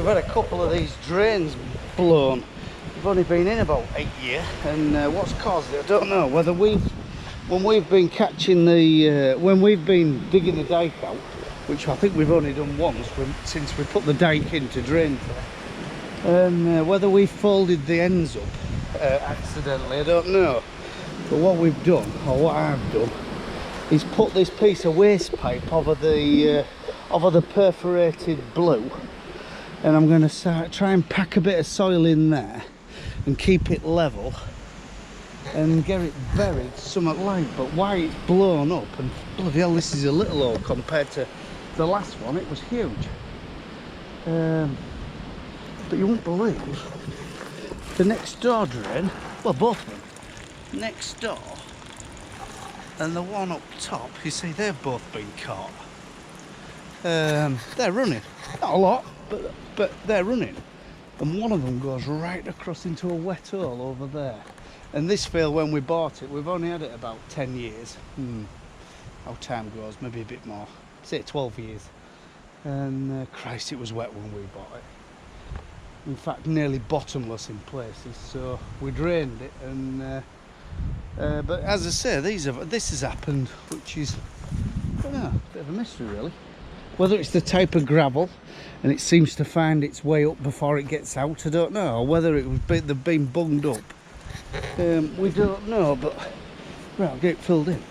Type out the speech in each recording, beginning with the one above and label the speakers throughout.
Speaker 1: we've had a couple of these drains blown. We've only been in about 8 years, and what's caused it, I don't know. Whether when we've been catching the, when we've been digging the dike out, which I think we've only done once since we put the dike in to drain there, and whether we folded the ends up accidentally, I don't know. But what we've done, or what I've done, is put this piece of waste pipe over the perforated blue, and I'm going to try and pack a bit of soil in there and keep it level and get it buried somewhat light. But why it's blown up, and bloody hell, this is a little hole compared to the last one. It was huge. But you won't believe the next door drain, well, both of them, next door and the one up top, you see, they've both been caught. They're running, not a lot, but they're running, and one of them goes right across into a wet hole over there. And this field, when we bought it, we've only had it about 10 years. How time goes, maybe a bit more, say 12 years. And Christ, it was wet when we bought it. In fact, nearly bottomless in places. So we drained it, and but as I say, this has happened, which is, I don't know, a bit of a mystery really. Whether it's the type of gravel and it seems to find its way up before it gets out, I don't know. Or whether it was they've been bunged up, we don't know. But right, I'll get it filled in.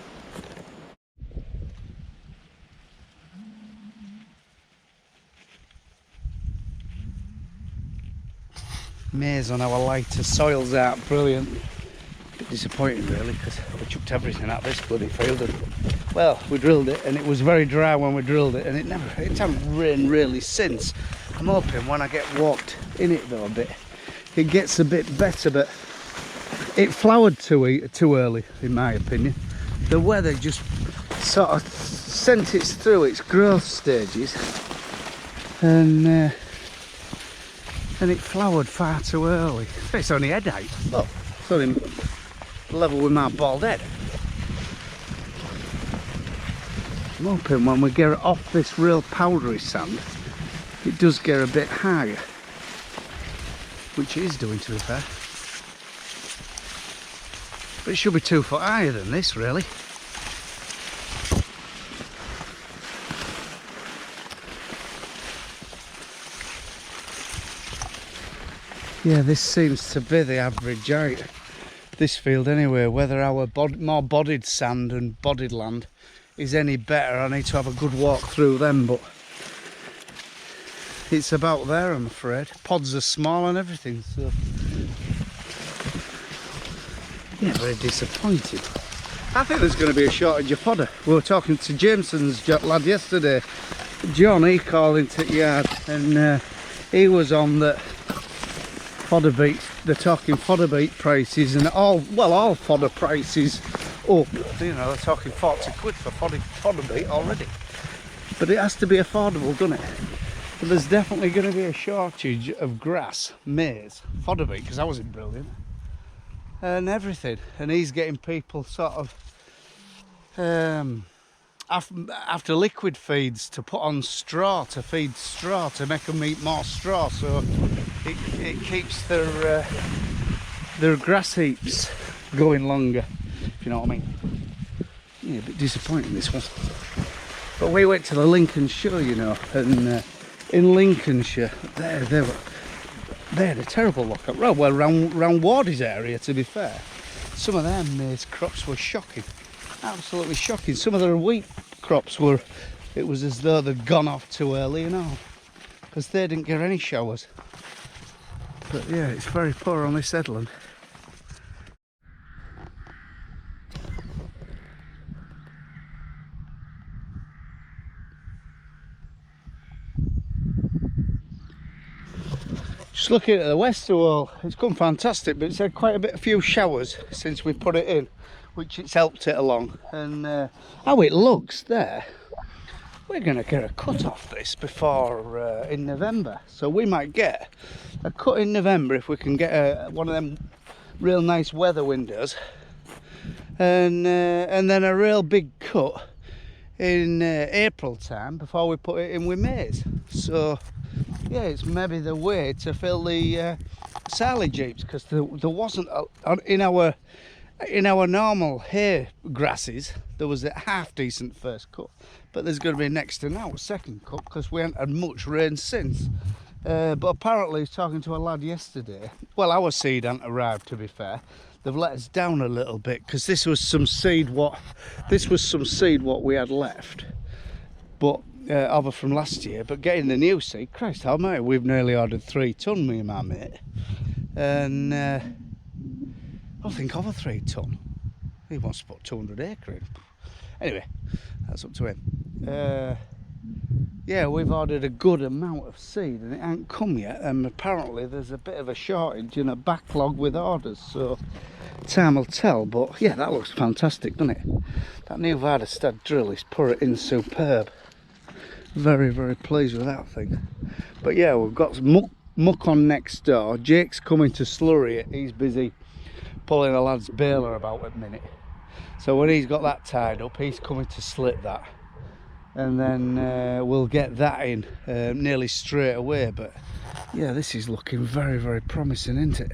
Speaker 1: Maize on our lighter soils aren't brilliant. Bit disappointing really, because we chucked everything at this bloody field, and well, we drilled it and it was very dry when we drilled it, and it hasn't rained really since. I'm hoping when I get walked in it though a bit, it gets a bit better. But it flowered too early in my opinion. The weather just sort of sent it through its growth stages, and it flowered far too early. It's only head height. Look, it's only level with my bald head. I'm hoping when we get it off this real powdery sand, it does get a bit higher, which it is doing, to be fair. But it should be 2 foot higher than this really. Yeah, this seems to be the average height, this field anyway. Whether our more bodied sand and bodied land is any better, I need to have a good walk through them, but it's about there, I'm afraid. Pods are small and everything, so yeah, very disappointed. I think there's going to be a shortage of fodder. We were talking to Jameson's lad yesterday, John, he called into the yard, and he was on the fodder beet. They're talking fodder beet prices, and all fodder prices up. You know, they're talking 40 quid for fodder beet already. But it has to be affordable, doesn't it? But there's definitely going to be a shortage of grass, maize, fodder beet, because that wasn't brilliant, and everything. And he's getting people sort of after liquid feeds to put on straw, to feed straw, to make them eat more straw, so it keeps their grass heaps going longer, if you know what I mean. Yeah, a bit disappointing this one. But we went to the Lincolnshire, you know, and in Lincolnshire, they had a terrible look up. Well, around Wardy's area, to be fair. Some of their maize crops were shocking, absolutely shocking. Some of their wheat crops were, it was as though they'd gone off too early, you know, because they didn't get any showers. But yeah, it's very poor on this headland. Just looking at the wester wall, it's come fantastic, but it's had quite a few showers since we put it in, which it's helped it along. And how it looks there, we're going to get a cut off this before in November. So we might get a cut in November if we can get one of them real nice weather windows, and then a real big cut in April time before we put it in with maize. So yeah, it's maybe the way to fill the silage heaps, because there wasn't in our normal hay grasses. There was a half decent first cut, but there's going to be next to now second cut because we haven't had much rain since. But apparently, I was talking to a lad yesterday. Well, our seed hadn't arrived, to be fair. They've let us down a little bit because this was some seed what we had left, but over from last year. But getting the new seed, Christ almighty, we've nearly ordered 3 ton, me and my mate, and I think over 3 ton. He wants to put 200 acre in. Anyway, that's up to him. Yeah, we've ordered a good amount of seed and it ain't come yet, and apparently there's a bit of a shortage and a backlog with orders, so time will tell. But yeah, that looks fantastic, doesn't it? That new Vardestad drill is put it in superb. Very, very pleased with that thing. But yeah, we've got muck on next door. Jake's coming to slurry it. He's busy pulling a lad's baler about at the minute, so when he's got that tied up, he's coming to slit that, and then we'll get that in nearly straight away. But yeah, this is looking very, very promising, isn't it?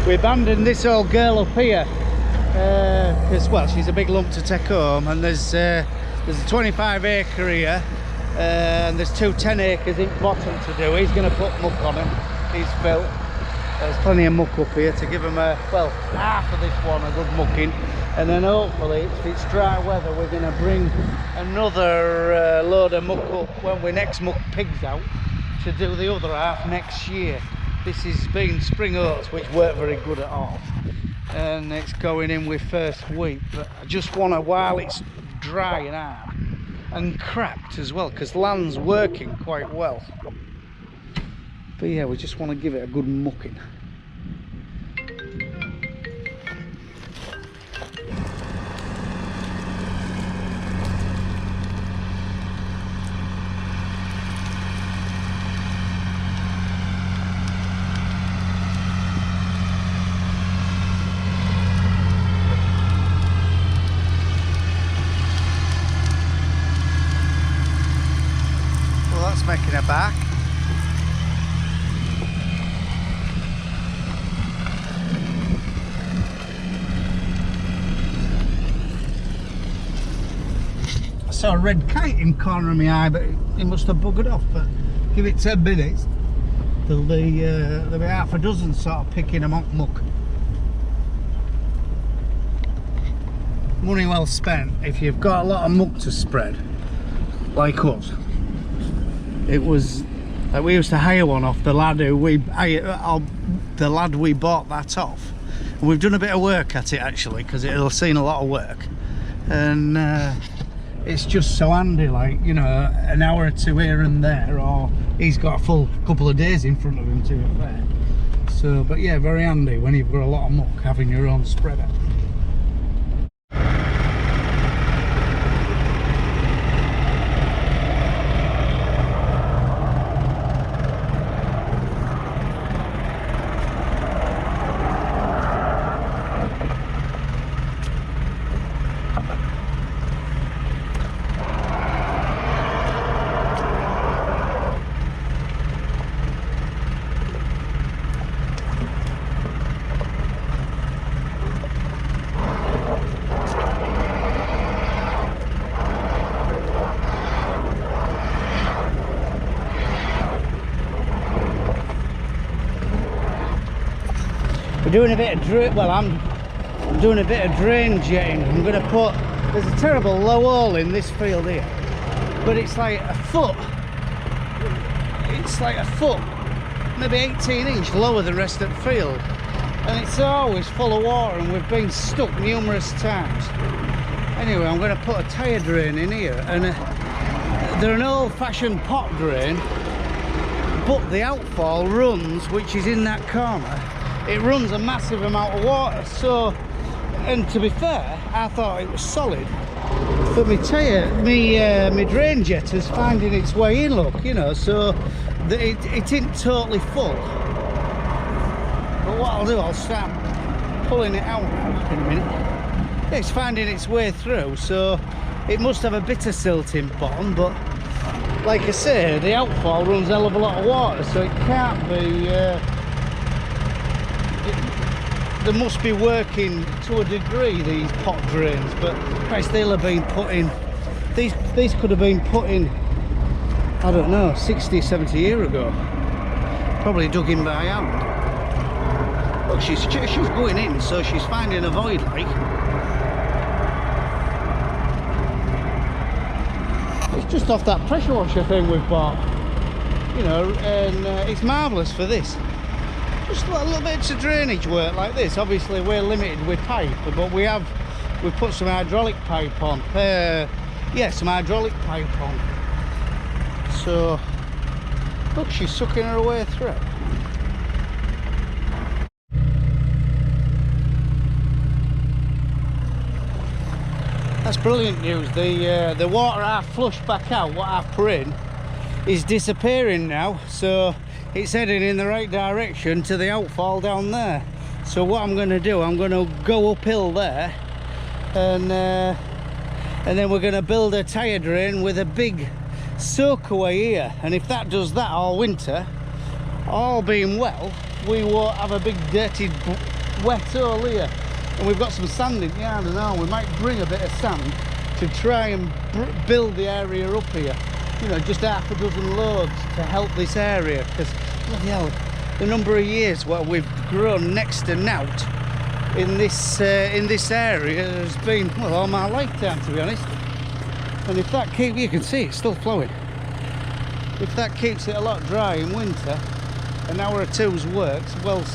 Speaker 1: We abandoned this old girl up here because, well, she's a big lump to take home, and there's a 25 acre here, and there's 2 10 acres in bottom to do. He's going to put muck on them. He's Phil. There's plenty of muck up here to give him well, half of this one a good mucking, and then hopefully, if it's dry weather, we're going to bring another load of muck up when we next muck pigs out to do the other half next year. This has been spring oats, which weren't very good at all, and it's going in with first wheat. But I just want to, while it's dry and hard and cracked as well, because land's working quite well. But yeah, we just want to give it a good mucking. Making a back. I saw a red kite in the corner of my eye, but it must have buggered off. But give it 10 minutes, there'll be half a dozen sort of picking them up muck. Money well spent if you've got a lot of muck to spread, like us. It was like we used to hire one off the lad who we bought that off, and we've done a bit of work at it actually, because it'll seen a lot of work, and it's just so handy, like, you know, an hour or 2 here and there, or he's got a full couple of days in front of him to be fair. So, but yeah, very handy when you've got a lot of muck, having your own spreader. We're doing a bit of I'm doing a bit of drain jetting. I'm going to put, there's a terrible low hole in this field here, but it's like a foot, maybe 18-inch lower than the rest of the field, and it's always full of water, and we've been stuck numerous times. Anyway, I'm going to put a tyre drain in here, and they're an old-fashioned pot drain, but the outfall runs, which is in that corner, it runs a massive amount of water. So, and to be fair, I thought it was solid, but me drain jetter's finding its way in, look, you know, so that it isn't totally full. But what I'll do, I'll start pulling it out now in a minute. Yeah, it's finding its way through, so it must have a bit of silt in bottom, but like I say, the outfall runs a hell of a lot of water, so it can't be, they must be working to a degree, these pot drains, but Christ, they'll have been put in, these could have been put in, I don't know, 60, 70 years ago. Probably dug in by hand. Look, she's going in, so she's finding a void, like. It's just off that pressure washer thing we've bought, you know, and it's marvellous for this. Just a little bit of drainage work like this. Obviously we're limited with pipe, but we put some hydraulic pipe on. Yeah, some hydraulic pipe on. So look, she's sucking her way through. That's brilliant news. The water I've flushed back out, what I've put in, is disappearing now, so it's heading in the right direction to the outfall down there. So what I'm going to do, I'm going to go uphill there, and then we're going to build a tyre drain with a big soak away here, and if that does that all winter, all being well, we won't have a big dirty wet hole here. And we've got some sand in here, I don't know, we might bring a bit of sand to try and build the area up here. You know, just half a dozen loads to help this area, because bloody hell, the number of years what we've grown next to nought in this area has been, well, all my lifetime, to be honest. And if that keeps, you can see it's still flowing. If that keeps it a lot dry in winter, an hour or two's works, well,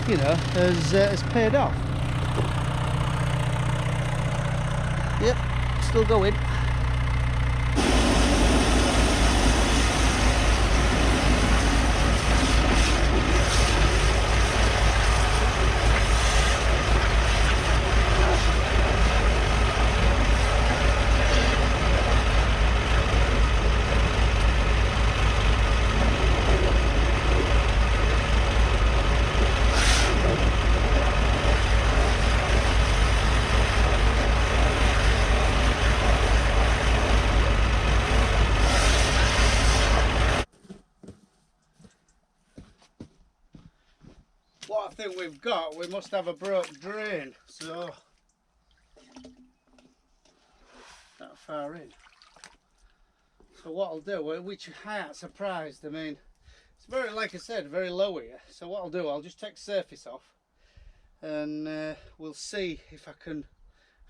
Speaker 1: you know, has paid off. Yep, still going. What I think we've got, we must have a broke drain, so that far in. So what I'll do, which I ain't surprised, I mean, it's very, like I said, very low here. So what I'll do, I'll just take surface off, and we'll see if I can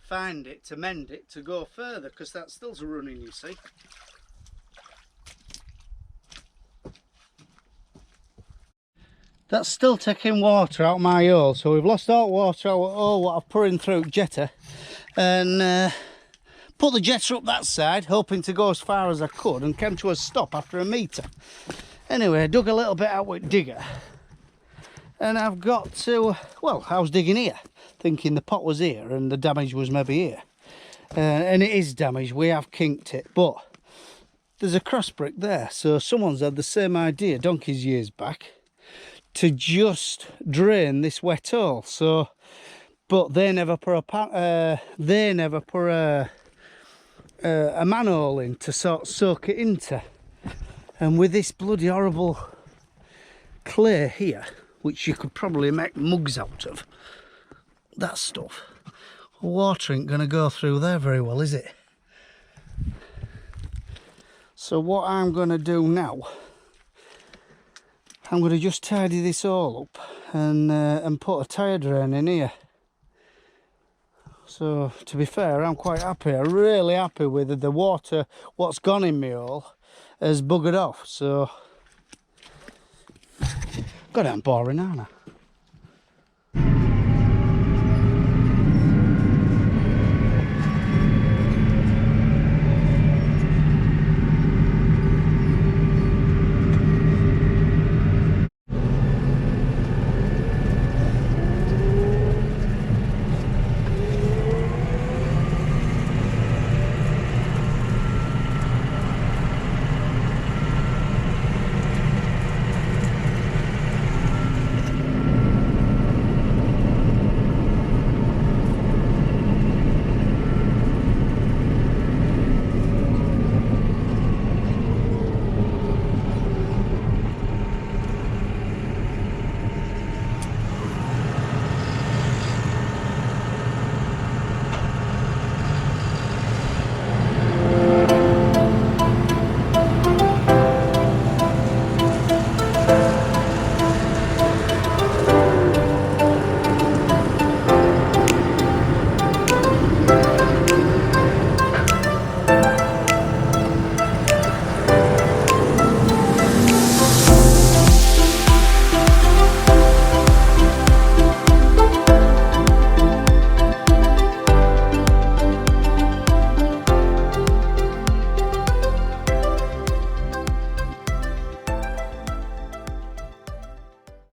Speaker 1: find it to mend it to go further, because that's still running, you see. That's still taking water out my hole, so we've lost all water out of all what I've put in through jetter, and put the jetter up that side, hoping to go as far as I could, and came to a stop after a metre. Anyway, I dug a little bit out with digger, and I've got to, well, I was digging here, thinking the pot was here and the damage was maybe here, and it is damaged. We have kinked it, but there's a cross brick there, so someone's had the same idea donkey's years back, to just drain this wet hole. So, but they never put a manhole in to sort of soak it into. And with this bloody horrible clay here, which you could probably make mugs out of, that stuff, water ain't gonna go through there very well, is it? So what I'm gonna do now, I'm going to just tidy this all up and put a tyre drain in here. So to be fair, I'm quite happy. I'm really happy with the water. What's gone in my hole has buggered off. So, God, I'm boring, aren't I?